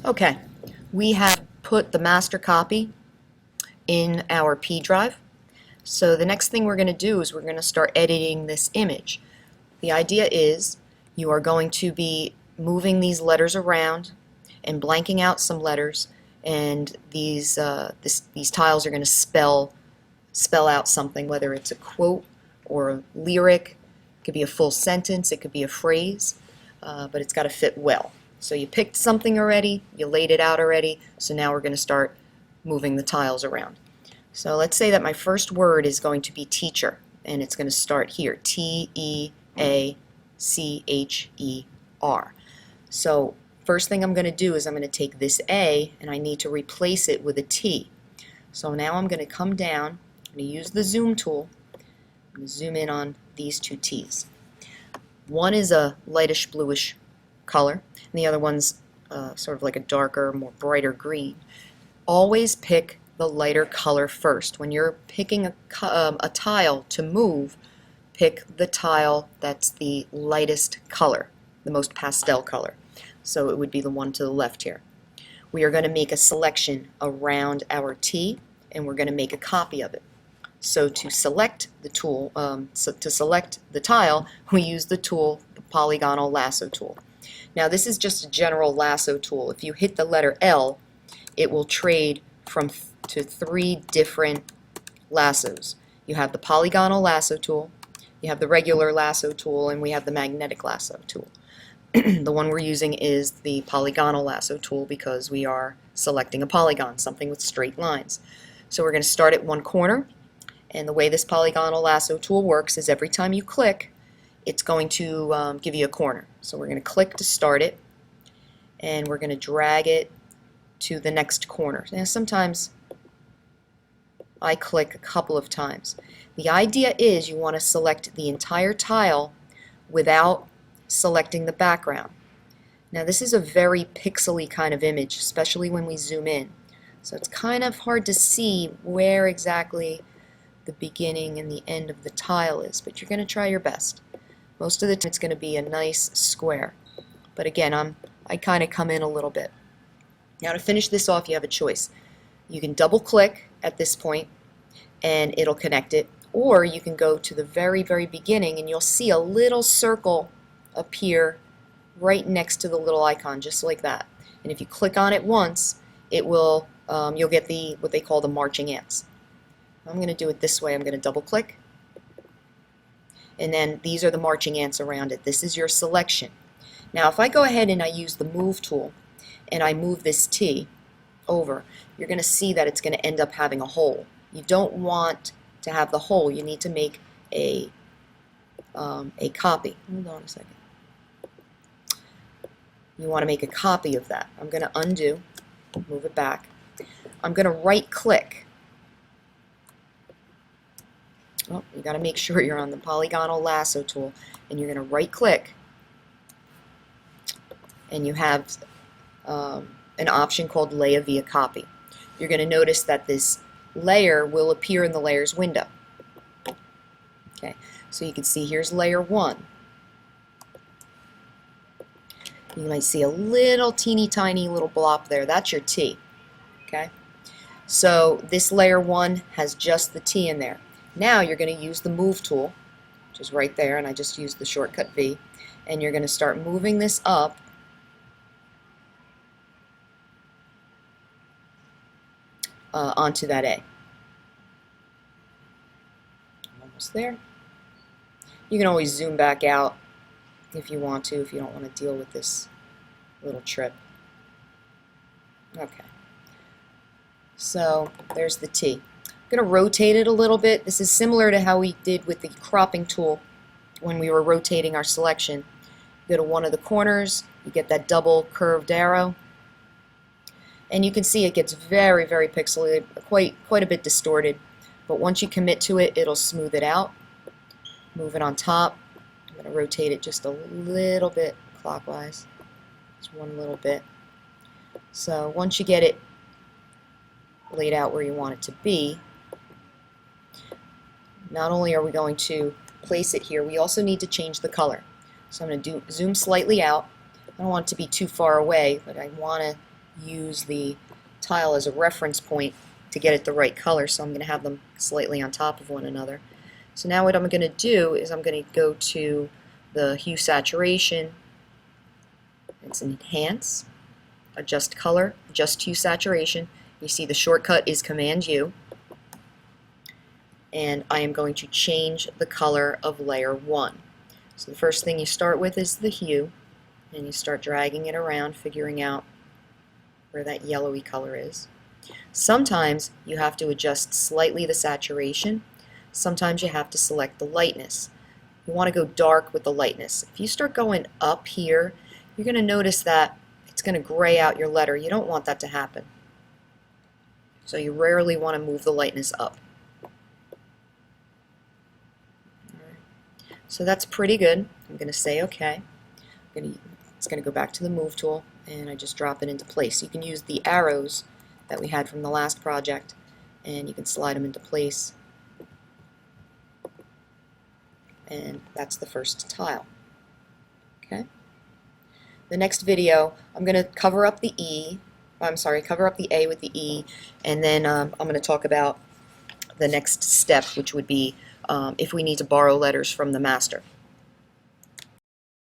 Okay, we have put the master copy in our P drive. So the next thing we're going to do is we're going to start editing this image. The idea is you are going to be moving these letters around and blanking out some letters, and these tiles are going to spell out something, whether it's a quote or a lyric. It could be a full sentence, it could be a phrase, but it's got to fit well. So you picked something already, you laid it out already, so now we're going to start moving the tiles around. So let's say that my first word is going to be teacher, and it's going to start here, T-E-A-C-H-E-R. So first thing I'm going to do is I'm going to take this A and I need to replace it with a T. So now I'm going to come down, I'm going to use the zoom tool, I'm going to zoom in on these two T's. One is a lightish bluish color, and the other one's sort of like a darker, more brighter green. Always pick the lighter color first. When you're picking a tile to move, pick the tile that's the lightest color, the most pastel color. So it would be the one to the left here. We are going to make a selection around our T, and we're going to make a copy of it. So to select the tool, to select the tile, we use the tool, the Polygonal Lasso tool. Now this is just a general lasso tool. If you hit the letter L, it will trade to 3 different lassos. You have the Polygonal Lasso tool, you have the regular lasso tool, and we have the magnetic lasso tool. The one we're using is the Polygonal Lasso tool because we are selecting a polygon, something with straight lines. So we're going to start at one corner, and the way this Polygonal Lasso tool works is every time you click, it's going to give you a corner. So we're going to click to start it, and we're going to drag it to the next corner. Now sometimes I click a couple of times. The idea is you want to select the entire tile without selecting the background. Now this is a very pixely kind of image, especially when we zoom in. So it's kind of hard to see where exactly the beginning and the end of the tile is, but you're going to try your best. Most of the time it's going to be a nice square. But again, I kind of come in a little bit. Now to finish this off, you have a choice. You can double click at this point and it'll connect it, or you can go to the very, very beginning and you'll see a little circle appear right next to the little icon, just like that. And if you click on it once, it will you'll get what they call the marching ants. I'm going to do it this way. I'm going to double click, and then these are the marching ants around it. This is your selection. Now if I go ahead and I use the move tool and I move this T over, you're going to see that it's going to end up having a hole. You don't want to have the hole. You need to make a copy. Hold on a second. You want to make a copy of that. I'm going to undo, move it back. I'm going to right click. Oh, you got to make sure you're on the Polygonal Lasso tool, and you're going to right click, and you have an option called Lay via Copy. You're going to notice that this layer will appear in the layers window. Okay, so you can see here's layer 1. You might see a little teeny tiny little blob there. That's your T. Okay, so this layer 1 has just the T in there. Now you're going to use the move tool, which is right there, and I just used the shortcut V, and you're going to start moving this up onto that A. Almost there. You can always zoom back out if you want to, if you don't want to deal with this little trip. Okay. So there's the T. I'm going to rotate it a little bit. This is similar to how we did with the cropping tool when we were rotating our selection. You go to one of the corners, you get that double curved arrow, and you can see it gets very, very pixely, quite a bit distorted. But once you commit to it, it'll smooth it out. Move it on top. I'm going to rotate it just a little bit clockwise. Just one little bit. So once you get it laid out where you want it to be, not only are we going to place it here, we also need to change the color. So I'm going to zoom slightly out. I don't want it to be too far away, but I want to use the tile as a reference point to get it the right color, so I'm going to have them slightly on top of one another. So now what I'm going to do is I'm going to go to the hue saturation. It's enhance, adjust color, adjust hue saturation. You see the shortcut is Command U, and I am going to change the color of layer 1. So the first thing you start with is the hue, and you start dragging it around, figuring out where that yellowy color is. Sometimes you have to adjust slightly the saturation. Sometimes you have to select the lightness. You want to go dark with the lightness. If you start going up here, you're going to notice that it's going to gray out your letter. You don't want that to happen. So you rarely want to move the lightness up. So that's pretty good. I'm going to say OK. It's going to go back to the Move tool, and I just drop it into place. You can use the arrows that we had from the last project, and you can slide them into place. And that's the first tile. Okay. The next video, I'm going to cover up the cover up the A with the E, and then I'm going to talk about the next step, which would be if we need to borrow letters from the master.